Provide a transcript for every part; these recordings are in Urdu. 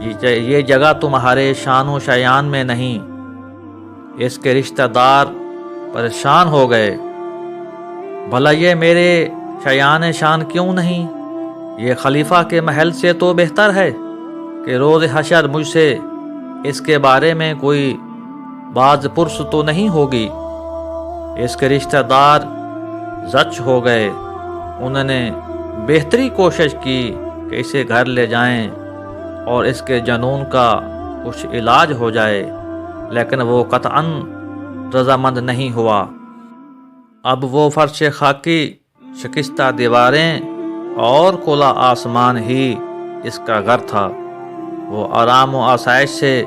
یہ جگہ تمہارے شان و شیان میں نہیں۔ اس کے رشتہ دار پریشان ہو گئے، بھلا یہ میرے شیان شان کیوں نہیں؟ یہ خلیفہ کے محل سے تو بہتر ہے کہ روز حشر مجھ سے اس کے بارے میں کوئی باز پرس تو نہیں ہوگی۔ اس کے رشتہ دار زچ ہو گئے، انہوں نے بہتری کوشش کی کہ اسے گھر لے جائیں اور اس کے جنون کا کچھ علاج ہو جائے، لیکن وہ قطعاً رضامند نہیں ہوا۔ اب وہ فرش خاکی، شکستہ دیواریں اور کھلا آسمان ہی اس کا گھر تھا۔ وہ آرام و آسائش سے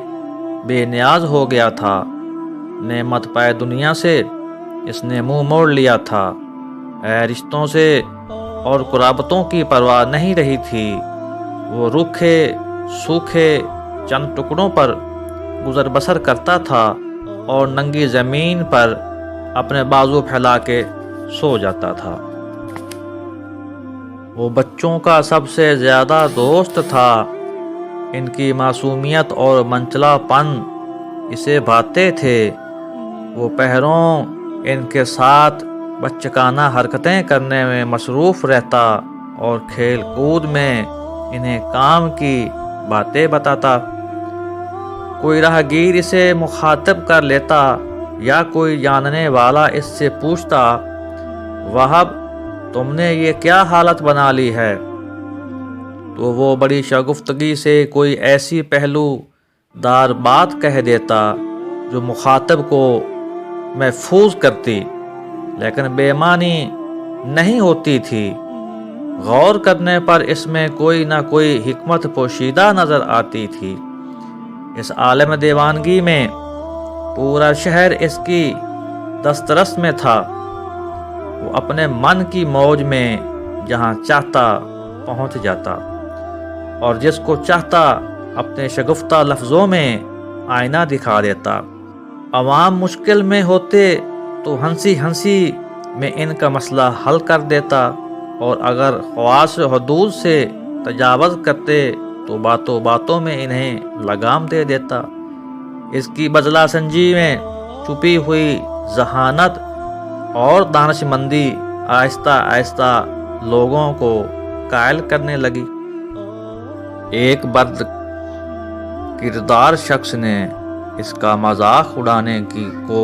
بے نیاز ہو گیا تھا۔ نعمت پائے دنیا سے اس نے منہ موڑ لیا تھا۔ رشتوں سے اور قرابتوں کی پرواہ نہیں رہی تھی۔ وہ روکھے سوکھے چند ٹکڑوں پر گزر بسر کرتا تھا اور ننگی زمین پر اپنے بازو پھیلا کے سو جاتا تھا۔ وہ بچوں کا سب سے زیادہ دوست تھا۔ ان کی معصومیت اور منچلا پن اسے بھاتے تھے۔ وہ پہروں ان کے ساتھ بچکانہ حرکتیں کرنے میں مصروف رہتا اور کھیل کود میں انہیں کام کی باتیں بتاتا۔ کوئی راہگیر اسے مخاطب کر لیتا یا کوئی جاننے والا اس سے پوچھتا، وہب تم نے یہ کیا حالت بنا لی ہے؟ تو وہ بڑی شگفتگی سے کوئی ایسی پہلو دار بات کہہ دیتا جو مخاطب کو محفوظ کرتی لیکن بے معنی نہیں ہوتی تھی۔ غور کرنے پر اس میں کوئی نہ کوئی حکمت پوشیدہ نظر آتی تھی۔ اس عالم دیوانگی میں پورا شہر اس کی دسترس میں تھا۔ وہ اپنے من کی موج میں جہاں چاہتا پہنچ جاتا اور جس کو چاہتا اپنے شگفتہ لفظوں میں آئینہ دکھا دیتا۔ عوام مشکل میں ہوتے تو ہنسی ہنسی میں ان کا مسئلہ حل کر دیتا، اور اگر خواص حدود سے تجاوز کرتے تو باتوں باتوں میں انہیں لگام دے دیتا۔ اس کی بزلہ سنجی میں چھپی ہوئی ذہانت اور دانش مندی آہستہ آہستہ لوگوں کو قائل کرنے لگی۔ ایک برد کردار شخص نے اس کا مذاق اڑانے کو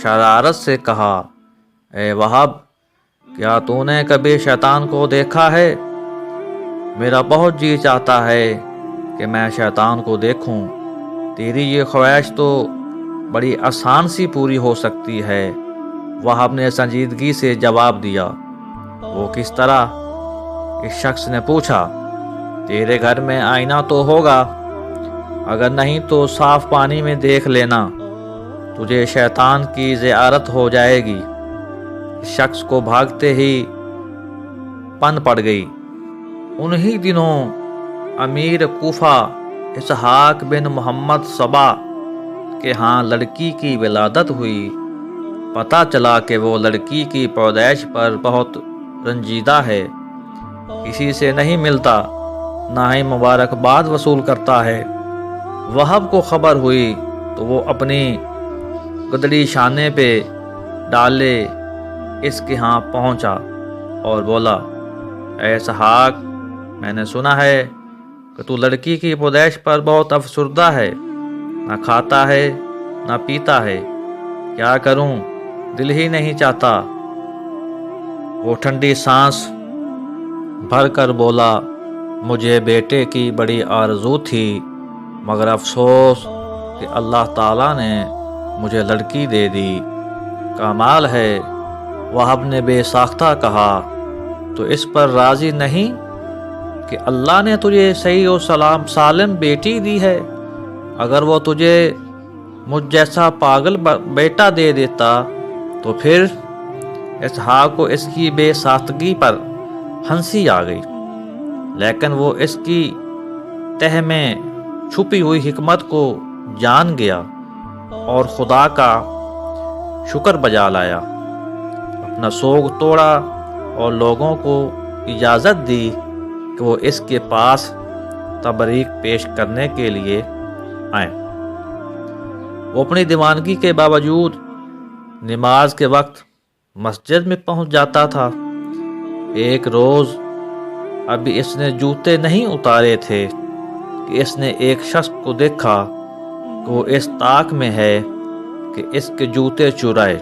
شرارت سے کہا، اے وہاب، کیا تو نے کبھی شیطان کو دیکھا ہے؟ میرا بہت جی چاہتا ہے کہ میں شیطان کو دیکھوں۔ تیری یہ خواہش تو بڑی آسان سی پوری ہو سکتی ہے۔ وہاب نے سنجیدگی سے جواب دیا۔ وہ کس طرح؟ اس شخص نے پوچھا۔ تیرے گھر میں آئینہ تو ہوگا، اگر نہیں تو صاف پانی میں دیکھ لینا، تجھے شیطان کی زیارت ہو جائے گی۔ اس شخص کو بھاگتے ہی پن پڑ گئی۔ انہی دنوں امیر کوفہ اسحاق بن محمد صبا کے ہاں لڑکی کی ولادت ہوئی۔ پتہ چلا کہ وہ لڑکی کی پیدائش پر بہت رنجیدہ ہے، کسی سے نہیں ملتا، نہ ہی مبارکباد وصول کرتا ہے۔ وہب کو خبر ہوئی تو وہ اپنی گدڑی شانے پہ ڈالے اس کے ہاں پہنچا اور بولا، اے اسحاق، میں نے سنا ہے کہ تو لڑکی کی پیدائش پر بہت افسردہ ہے، نہ کھاتا ہے نہ پیتا ہے، کیا کروں، دل ہی نہیں چاہتا۔ وہ ٹھنڈی سانس بھر کر بولا، مجھے بیٹے کی بڑی آرزو تھی، مگر افسوس کہ اللہ تعالیٰ نے مجھے لڑکی دے دی۔ کمال ہے، وہب نے بے ساختہ کہا، تو اس پر راضی نہیں کہ اللہ نے تجھے صحیح و سالم بیٹی دی ہے؟ اگر وہ تجھے مجھ جیسا پاگل بیٹا دے دیتا تو پھر؟ اسحاق کو اس کی بے ساختگی پر ہنسی آ گئی، لیکن وہ اس کی تہ میں چھپی ہوئی حکمت کو جان گیا اور خدا کا شکر بجا لایا، اپنا سوگ توڑا اور لوگوں کو اجازت دی کہ وہ اس کے پاس تبریک پیش کرنے کے لیے آئے۔ وہ اپنی دیوانگی کے باوجود نماز کے وقت مسجد میں پہنچ جاتا تھا۔ ایک روز ابھی اس نے جوتے نہیں اتارے تھے کہ اس نے ایک شخص کو دیکھا کہ وہ اس طاق میں ہے کہ اس کے جوتے چرائے۔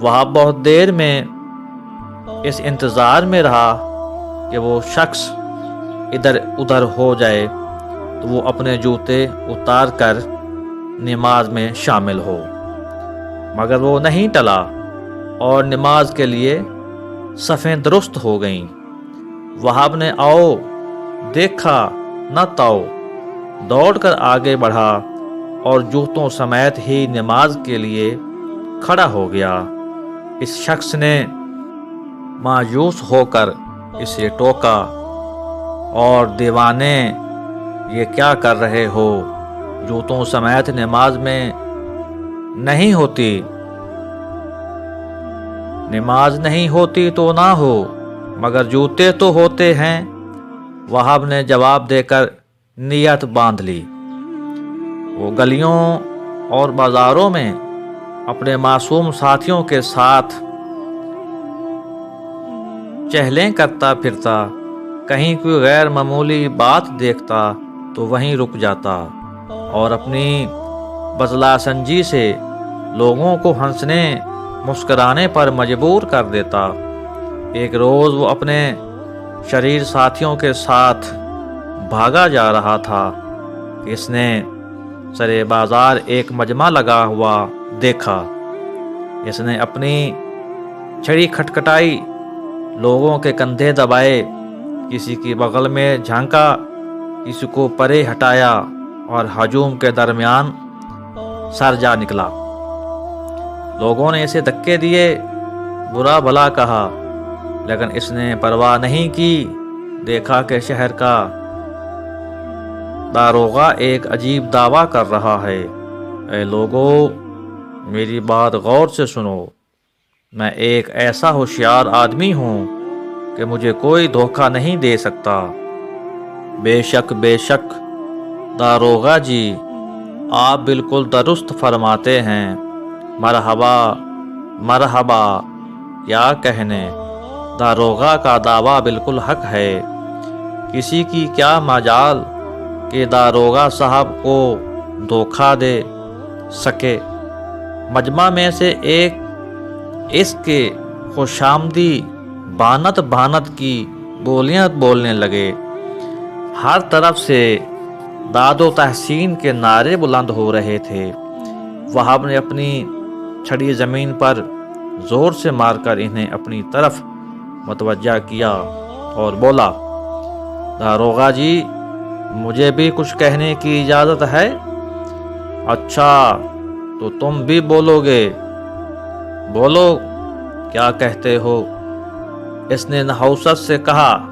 وہاں بہت دیر میں اس انتظار میں رہا کہ وہ شخص ادھر ادھر ہو جائے تو وہ اپنے جوتے اتار کر نماز میں شامل ہو، مگر وہ نہیں ٹلا اور نماز کے لیے صفیں درست ہو گئیں۔ وہاب نے آؤ دیکھا نہ تاؤ دوڑ کر آگے بڑھا اور جوتوں سمیت ہی نماز کے لیے کھڑا ہو گیا۔ اس شخص نے مایوس ہو کر اسے ٹوکا، اور دیوانے یہ کیا کر رہے ہو؟ جوتوں سمیت نماز میں نہیں ہوتی، نماز نہیں ہوتی تو نہ ہو، مگر جوتے تو ہوتے ہیں۔ وہاب نے جواب دے کر نیت باندھ لی۔ وہ گلیوں اور بازاروں میں اپنے معصوم ساتھیوں کے ساتھ چہلیں کرتا پھرتا، کہیں کوئی غیر معمولی بات دیکھتا تو وہیں رک جاتا اور اپنی بزلا سنجی سے لوگوں کو ہنسنے مسکرانے پر مجبور کر دیتا۔ ایک روز وہ اپنے شریر ساتھیوں کے ساتھ بھاگا جا رہا تھا کہ اس نے سرے بازار ایک مجمع لگا ہوا دیکھا۔ اس نے اپنی چھڑی کھٹکھٹائی، لوگوں کے کندھے دبائے، کسی کی بغل میں جھانکا، کسی کو پرے ہٹایا اور ہجوم کے درمیان سر جا نکلا۔ لوگوں نے اسے دھکے دیے، برا بھلا کہا، لیکن اس نے پرواہ نہیں کی۔ دیکھا کہ شہر کا داروغہ ایک عجیب دعویٰ کر رہا ہے۔ اے لوگو، میری بات غور سے سنو، میں ایک ایسا ہوشیار آدمی ہوں کہ مجھے کوئی دھوکہ نہیں دے سکتا۔ بے شک داروغہ جی، آپ بالکل درست فرماتے ہیں۔ مرحبا کیا کہنے، داروغہ کا دعویٰ بالکل حق ہے۔ کسی کی کیا مجال کہ داروغہ صاحب کو دھوکہ دے سکے۔ مجمع میں سے ایک اس کے خوشامدی بانت کی بولیاں بولنے لگے۔ ہر طرف سے داد و تحسین کے نعرے بلند ہو رہے تھے۔ وہاب نے اپنی چھڑی زمین پر زور سے مار کر انہیں اپنی طرف متوجہ کیا اور بولا، داروغہ جی، مجھے بھی کچھ کہنے کی اجازت ہے؟ اچھا تو تم بھی بولو گے، بولو کیا کہتے ہو؟ اس نے نحوست سے کہا۔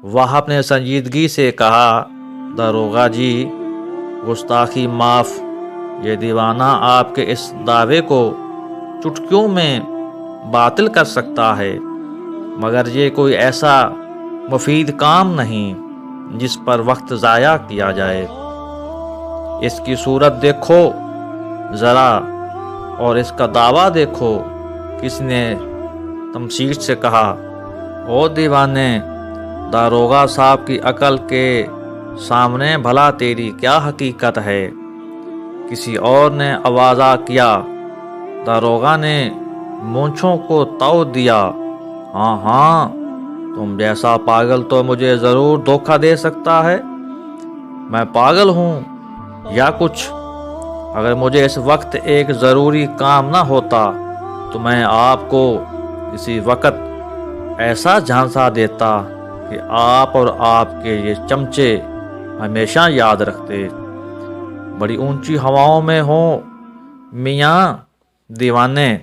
وہاب نے سنجیدگی سے کہا، داروغہ جی، گستاخی معاف، یہ دیوانہ آپ کے اس دعوے کو چٹکیوں میں باطل کر سکتا ہے، مگر یہ کوئی ایسا مفید کام نہیں جس پر وقت ضائع کیا جائے۔ اس کی صورت دیکھو ذرا اور اس کا دعویٰ دیکھو۔ کس نے تمثیل سے کہا، او دیوانے، داروغہ صاحب کی عقل کے سامنے بھلا تیری کیا حقیقت ہے؟ کسی اور نے آوازہ کیا۔ داروغہ نے مونچھوں کو تو دیا، ہاں، تم جیسا پاگل تو مجھے ضرور دھوکہ دے سکتا ہے۔ میں پاگل ہوں یا کچھ؟ اگر مجھے اس وقت ایک ضروری کام نہ ہوتا تو میں آپ کو اسی وقت ایسا جھانسا دیتا کہ آپ اور آپ کے یہ چمچے ہمیشہ یاد رکھتے۔ بڑی اونچی ہواؤں میں ہوں میاں دیوانے،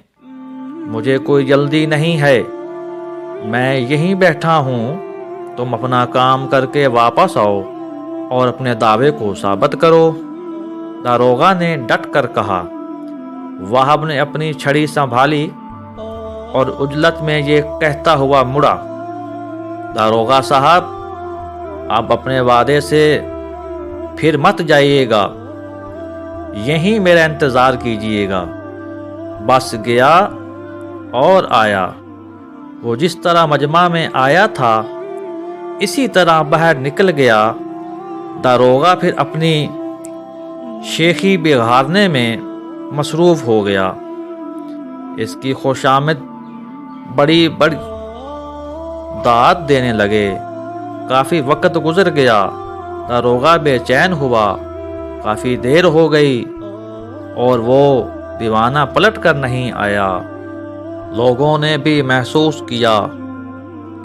مجھے کوئی جلدی نہیں ہے، میں یہیں بیٹھا ہوں، تم اپنا کام کر کے واپس آؤ اور اپنے دعوے کو ثابت کرو۔ داروغہ نے ڈٹ کر کہا۔ وہاب نے اپنی چھڑی سنبھالی اور عجلت میں یہ کہتا ہوا مڑا، داروغہ صاحب، اب اپنے وعدے سے پھر مت جائیے گا، یہیں میرا انتظار کیجیے گا۔ بس گیا اور آیا، وہ جس طرح مجمع میں آیا تھا اسی طرح باہر نکل گیا۔ داروغہ پھر اپنی شیخی بگھارنے میں مصروف ہو گیا۔ اس کی خوشامد بڑی بڑی داد دینے لگے۔ کافی وقت گزر گیا، داروغہ بے چین ہوا، کافی دیر ہو گئی اور وہ دیوانہ پلٹ کر نہیں آیا۔ لوگوں نے بھی محسوس کیا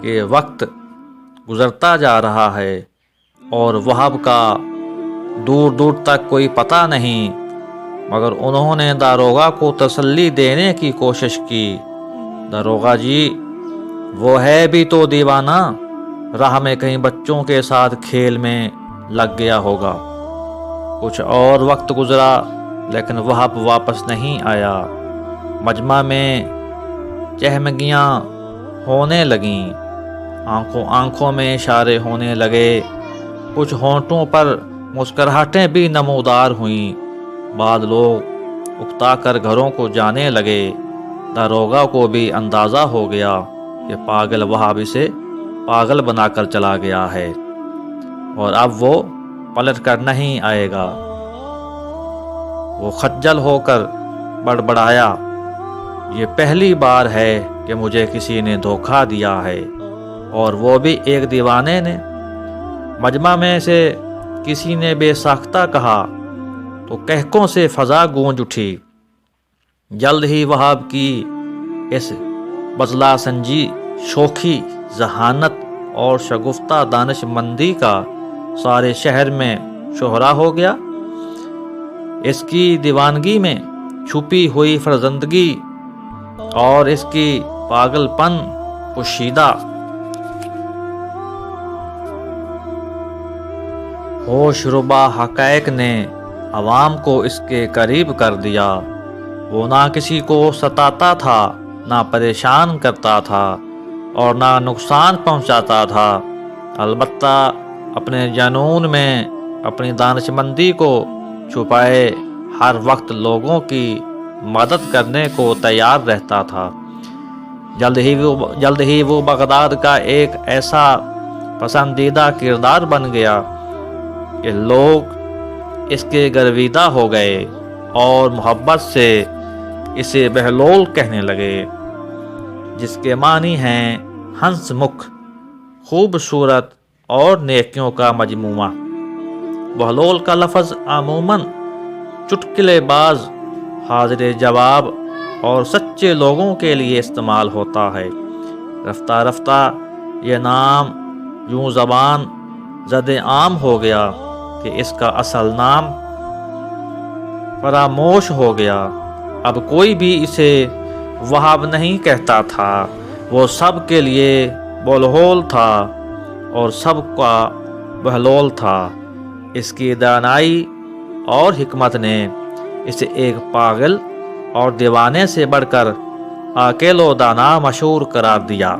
کہ وقت گزرتا جا رہا ہے اور وہاب کا دور دور تک کوئی پتہ نہیں، مگر انہوں نے داروغہ کو تسلی دینے کی کوشش کی۔ داروغہ جی، وہ ہے بھی تو دیوانہ، راہ میں کہیں بچوں کے ساتھ کھیل میں لگ گیا ہوگا۔ کچھ اور وقت گزرا لیکن وہاب واپس نہیں آیا۔ مجمع میں چہمگیاں ہونے لگیں، آنکھوں میں اشارے ہونے لگے، کچھ ہونٹوں پر مسکراہٹیں بھی نمودار ہوئیں۔ بعد لوگ اکتا کر گھروں کو جانے لگے۔ داروغہ کو بھی اندازہ ہو گیا کہ پاگل وہاب اسے پاگل بنا کر چلا گیا ہے اور اب وہ پلٹ کر نہیں آئے گا۔ وہ خجل ہو کر بڑبڑایا، یہ پہلی بار ہے کہ مجھے کسی نے دھوکہ دیا ہے، اور وہ بھی ایک دیوانے نے۔ مجمع میں سے کسی نے بے ساختہ کہا تو کہکوں سے فضا گونج اٹھی۔ جلد ہی وہاب کی اس بزلا سنجی، شوخی، ذہانت اور شگفتہ دانش مندی کا سارے شہر میں شہرا ہو گیا۔ اس کی دیوانگی میں چھپی ہوئی فرزندگی اور اس کی پاگل پن پوشیدہ ہوش ربا حقائق نے عوام کو اس کے قریب کر دیا۔ وہ نہ کسی کو ستاتا تھا، نہ پریشان کرتا تھا اور نہ نقصان پہنچاتا تھا، البتہ اپنے جنون میں اپنی دانشمندی کو چھپائے ہر وقت لوگوں کی مدد کرنے کو تیار رہتا تھا۔ جلد ہی وہ بغداد کا ایک ایسا پسندیدہ کردار بن گیا کہ لوگ اس کے گرویدہ ہو گئے اور محبت سے اسے بہلول کہنے لگے، جس کے معنی ہیں ہنس مکھ، خوبصورت اور نیکیوں کا مجموعہ۔ بہلول کا لفظ عموماً چٹکلے باز، حاضر جواب اور سچے لوگوں کے لیے استعمال ہوتا ہے۔ رفتہ رفتہ یہ نام یوں زبان زد عام ہو گیا کہ اس کا اصل نام فراموش ہو گیا۔ اب کوئی بھی اسے وہاب نہیں کہتا تھا، وہ سب کے لیے بلہول تھا اور سب کا بہلول تھا۔ اس کی دانائی اور حکمت نے اسے ایک پاگل اور دیوانے سے بڑھ کر عاقل و دانا مشہور قرار دیا۔